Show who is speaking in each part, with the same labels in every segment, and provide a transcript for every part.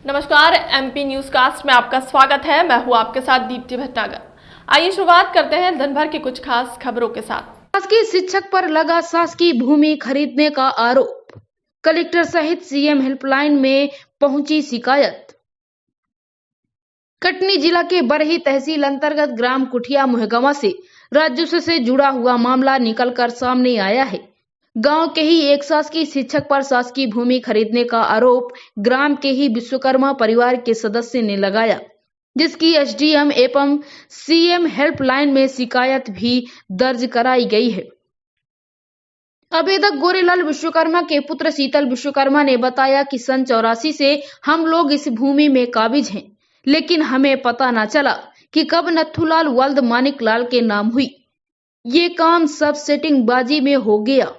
Speaker 1: नमस्कार, MP news cast में आपका स्वागत है। मैं हूं आपके साथ दीप्ति भटनागर। आइए शुरुआत करते हैं दिन भर की कुछ खास खबरों के साथ।
Speaker 2: शासकीय शिक्षक पर लगा शासकीय भूमि खरीदने का आरोप। कलेक्टर सहित सीएम हेल्पलाइन में पहुंची शिकायत। कटनी जिला के बरही तहसील अंतर्गत ग्राम कुठिया मुहगमा से राजस्व से जुड़ा हुआ मामला निकलकर सामने आया है। गांव के ही एक शासकीय शिक्षक पर शासकीय भूमि खरीदने का आरोप ग्राम के ही विश्वकर्मा परिवार के सदस्य ने लगाया, जिसकी एसडीएम एवं सीएम हेल्पलाइन में शिकायत भी दर्ज कराई गई है। आवेदक गोरेलाल विश्वकर्मा के पुत्र शीतल विश्वकर्मा ने बताया कि सन 84 से हम लोग इस भूमि में काबिज हैं, लेकिन हमें पता न चला कि कब नथुलाल वल्द मानिक लाल के नाम हुई। ये काम सब सेटिंग बाजी में हो गया।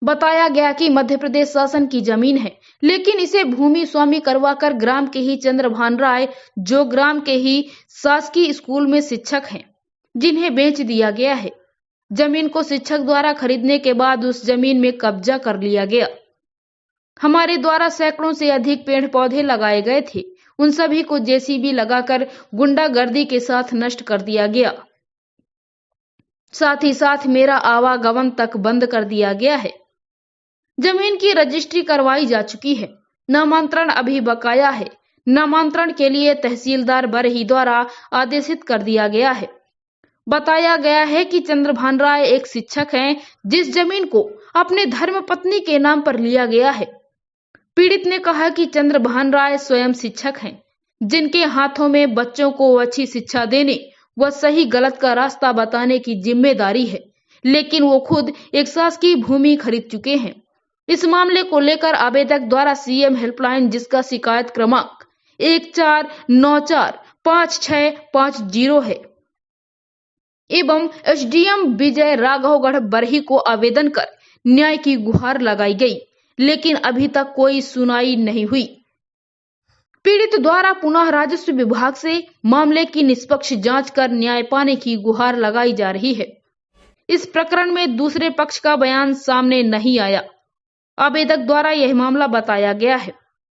Speaker 2: बताया गया कि मध्य प्रदेश शासन की जमीन है, लेकिन इसे भूमि स्वामी करवाकर ग्राम के ही चंद्रभान राय, जो ग्राम के ही शासकीय स्कूल में शिक्षक हैं, जिन्हें बेच दिया गया है। जमीन को शिक्षक द्वारा खरीदने के बाद उस जमीन में कब्जा कर लिया गया। हमारे द्वारा सैकड़ों से अधिक पेड़ पौधे लगाए गए थे, उन सभी को जेसीबी लगाकर गुंडागर्दी के साथ नष्ट कर दिया गया। साथ ही साथ मेरा आवागमन तक बंद कर दिया गया है। जमीन की रजिस्ट्री करवाई जा चुकी है, नामांतरण अभी बकाया है। नामांतरण के लिए तहसीलदार बरही द्वारा आदेशित कर दिया गया है। बताया गया है कि चंद्रभान राय एक शिक्षक हैं, जिस जमीन को अपने धर्मपत्नी के नाम पर लिया गया है। पीड़ित ने कहा कि चंद्रभान राय स्वयं शिक्षक हैं, जिनके हाथों में बच्चों को अच्छी शिक्षा देने व सही गलत का रास्ता बताने की जिम्मेदारी है, लेकिन वो खुद एक शासकीय भूमि खरीद चुके हैं। इस मामले को लेकर आवेदक द्वारा सीएम हेल्पलाइन, जिसका शिकायत क्रमांक 14945650 है, एवं एसडीएम विजय राघवगढ़ बरही को आवेदन कर न्याय की गुहार लगाई गई, लेकिन अभी तक कोई सुनाई नहीं हुई। पीड़ित द्वारा पुनः राजस्व विभाग से मामले की निष्पक्ष जांच कर न्याय पाने की गुहार लगाई जा रही है। इस प्रकरण में दूसरे पक्ष का बयान सामने नहीं आया। आवेदक द्वारा यह मामला बताया गया है।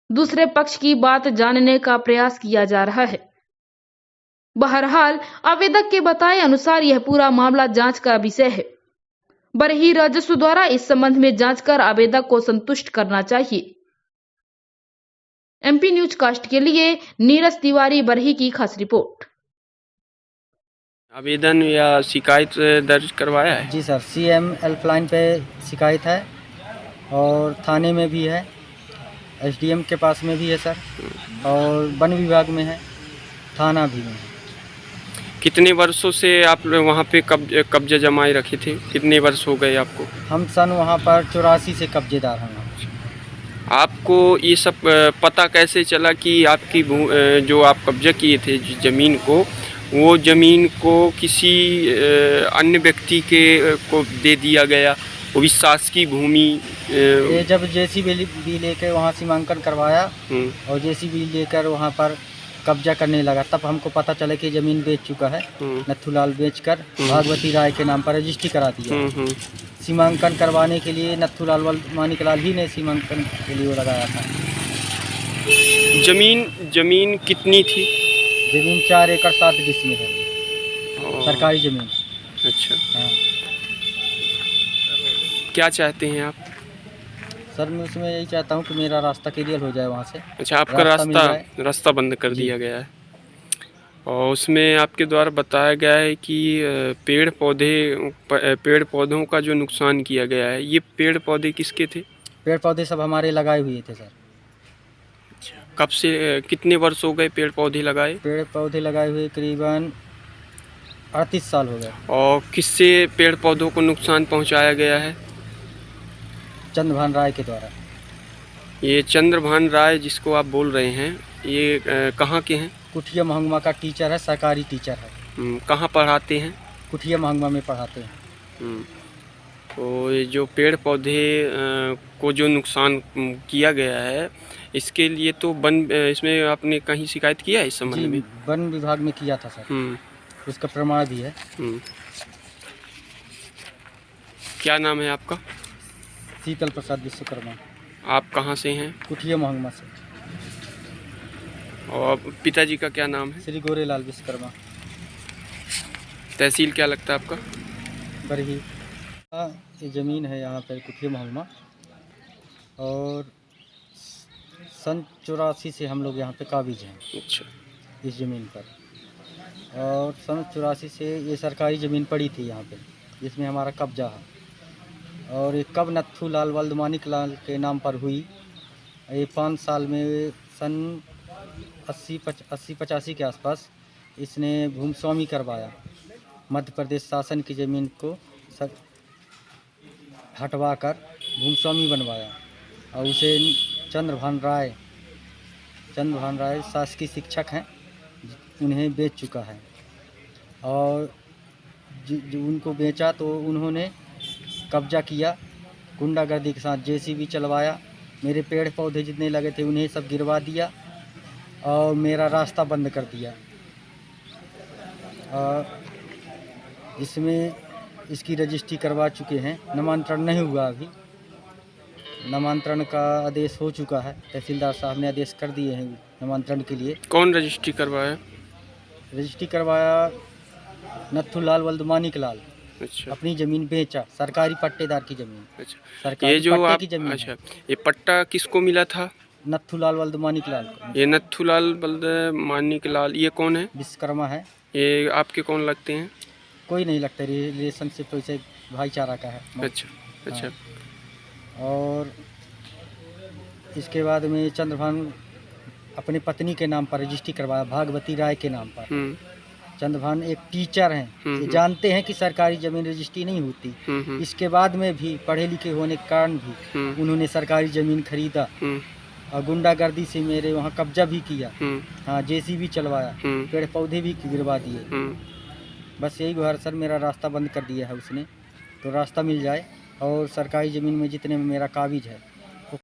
Speaker 2: दूसरे पक्ष की बात जानने का प्रयास किया जा रहा है। बहरहाल आवेदक के बताए अनुसार यह पूरा मामला जांच का विषय है। बरही राजस्व द्वारा इस संबंध में जांच कर आवेदक को संतुष्ट करना चाहिए। एमपी न्यूज कास्ट के लिए नीरज तिवारी, बरही की खास रिपोर्ट।
Speaker 3: आवेदन या शिकायत दर्ज करवाया है?
Speaker 4: जी सर, सीएम हेल्पलाइन पे शिकायत है और थाने में भी है, एसडीएम के पास में भी है सर, और वन विभाग में है, थाना भी में है।
Speaker 3: कितने वर्षों से आप वहाँ पे कब्जा जमाए रखे थे? कितने वर्ष हो गए आपको? हम
Speaker 4: सन वहाँ पर 84 से कब्जेदार हैं।
Speaker 3: आपको ये सब पता कैसे चला कि आपकी जो आप कब्जा किए थे ज़मीन को, वो ज़मीन को किसी अन्य व्यक्ति को दे दिया गया, वो भी शासकीय भूमि?
Speaker 4: ये जब जेसीबी लेकर वहाँ सीमांकन करवाया और जेसीबी लेकर वहाँ पर कब्जा करने लगा, तब हमको पता चला कि ज़मीन बेच चुका है। नथुलाल बेचकर भागवती राय के नाम पर रजिस्ट्री करा दिया। सीमांकन करवाने के लिए नथुलाल मानिक लाल ही ने सीमांकन के लिए वो लगाया था।
Speaker 3: जमीन कितनी थी?
Speaker 4: जमीन 4 एकड़ 7 डिसमिल है, सरकारी जमीन।
Speaker 3: अच्छा,
Speaker 4: हाँ।
Speaker 3: क्या चाहते हैं आप?
Speaker 4: सर मैं उसमें यही चाहता हूँ कि मेरा रास्ता क्लियर हो जाए वहाँ से।
Speaker 3: अच्छा, आपका रास्ता बंद कर दिया गया है, और उसमें आपके द्वारा बताया गया है कि पेड़ पौधों का जो नुकसान किया गया है, ये पेड़ पौधे किसके थे?
Speaker 4: पेड़ पौधे सब हमारे लगाए हुए थे सर।
Speaker 3: अच्छा, कब से कितने वर्ष हो गए पेड़ पौधे लगाए?
Speaker 4: पेड़ पौधे लगाए हुए करीबन 38 साल हो गए।
Speaker 3: और किससे पेड़ पौधों को नुकसान पहुंचाया गया है?
Speaker 4: चंद्रभान राय के द्वारा।
Speaker 3: ये चंद्रभान राय जिसको आप बोल रहे हैं, ये कहाँ के हैं?
Speaker 4: कुठिया महंगमा का टीचर है, सरकारी टीचर है।
Speaker 3: कहाँ पढ़ाते हैं?
Speaker 4: कुठिया महंगमा में पढ़ाते हैं।
Speaker 3: तो ये जो पेड़ पौधे को जो नुकसान किया गया है, इसके लिए तो इसमें आपने कहीं शिकायत किया है इस संबंध में?
Speaker 4: वन विभाग में किया था सर, उसका प्रमाण भी है।
Speaker 3: क्या नाम है आपका?
Speaker 4: शीतल प्रसाद विश्वकर्मा।
Speaker 3: आप कहाँ से हैं?
Speaker 4: कुठिया मोहम्मद से।
Speaker 3: और पिताजी का क्या नाम है?
Speaker 4: श्री गोरेलाल विश्वकर्मा।
Speaker 3: तहसील क्या लगता है आपका?
Speaker 4: बरही। हाँ, ये ज़मीन है यहाँ पर कुठिया मोहम्मद, और सन 84 से हम लोग यहाँ पे काबिज हैं
Speaker 3: अच्छा।
Speaker 4: इस ज़मीन पर। और सन 84 से ये सरकारी ज़मीन पड़ी थी यहाँ पे, जिसमें हमारा कब्जा है। और ये कब नत्थू लाल वल्द मानिक लाल के नाम पर हुई, ये 5 साल में सन 80-85 के आसपास इसने भूमस्वामी करवाया। मध्य प्रदेश शासन की ज़मीन को हटवा कर भूमस्वामी बनवाया, और उसे चंद्रभान राय शासकीय शिक्षक हैं, उन्हें बेच चुका है। और जो उनको बेचा तो उन्होंने कब्जा किया, गुंडागर्दी के साथ जेसीबी चलवाया, मेरे पेड़ पौधे जितने लगे थे उन्हें सब गिरवा दिया और मेरा रास्ता बंद कर दिया। इसमें इसकी रजिस्ट्री करवा चुके हैं, नामांतरण नहीं हुआ अभी। नामांतरण का आदेश हो चुका है, तहसीलदार साहब ने आदेश कर दिए हैं नामांतरण के लिए।
Speaker 3: कौन रजिस्ट्री करवाया?
Speaker 4: रजिस्ट्री करवाया नत्थू लाल वल्द मानिक लाल।
Speaker 3: अच्छा।
Speaker 4: अपनी ज़मीन बेचा, सरकारी पट्टेदार की ज़मीन।
Speaker 3: अच्छा,
Speaker 4: सरकारी
Speaker 3: ये जो
Speaker 4: पट्टे
Speaker 3: आप
Speaker 4: की ज़मीन
Speaker 3: अच्छा,
Speaker 4: है।
Speaker 3: ये पट्टा किसको मिला था?
Speaker 4: नत्थू लाल वल्द मानिक लाल को।
Speaker 3: ये नत्थू लाल बल्द मानिक लाल, ये कौन है?
Speaker 4: विश्वकर्मा है।
Speaker 3: ये आपके कौन लगते हैं?
Speaker 4: कोई नहीं लगता, रिलेशनशिप तो इसे भाईचारा का है।
Speaker 3: अच्छा अच्छा।
Speaker 4: और इसके बाद में चंद्रभान अपने पत्नी के नाम पर रजिस्ट्री करवाया, भागवती राय के नाम पर। चंद्रभान एक टीचर हैं, ये जानते हैं कि सरकारी ज़मीन रजिस्ट्री नहीं होती। इसके बाद में भी पढ़े लिखे होने के कारण भी उन्होंने सरकारी ज़मीन खरीदा और गुंडागर्दी से मेरे वहाँ कब्जा भी किया। हाँ, जेसीबी चलवाया, पेड़ पौधे भी गिरवा दिए। बस यही गुहार सर, मेरा रास्ता बंद कर दिया है उसने, तो रास्ता मिल जाए और सरकारी ज़मीन में जितने में मेरा काबिज है